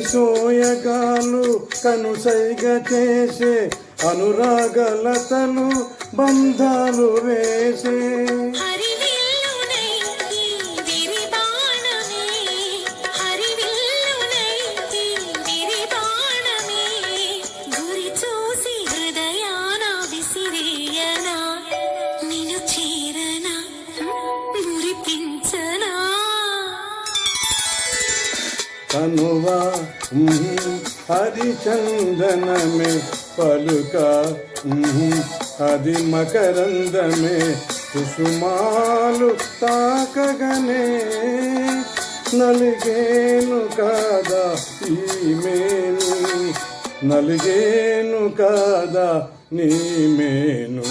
సోయగాలు కనుసైగ చేసే అనురాగలతలు బంధాలు వేసే కనువా హరిచందనమే పలుక అది మకరందమే కుసుమాలు తాకగనే నలిగేను కాదా ఈ మేను నలిగేను కాదా నీ మేను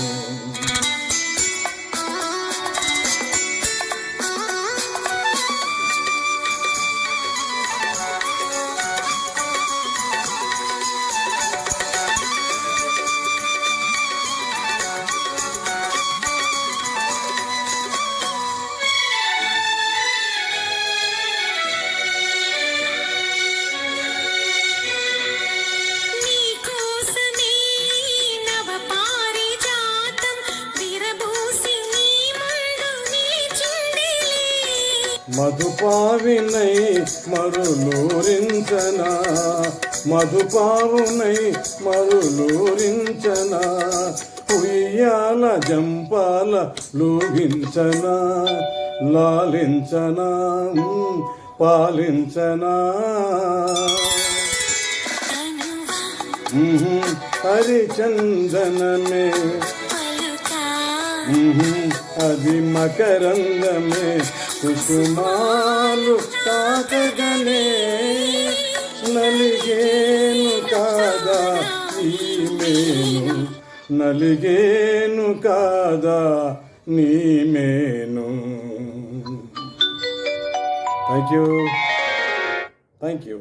మధుపావినై మరులూరించనా మధుపావునై మరులూరించనా ఉయ్యాల జంపాల లూగించనా లాలించనా పాలించనా హరిచందనమే అది మకరందమే కుసుమాలు తాకగనే నలిగేను కాదా ఈ మేను నలిగేను కాదా నీ మేను. Thank you.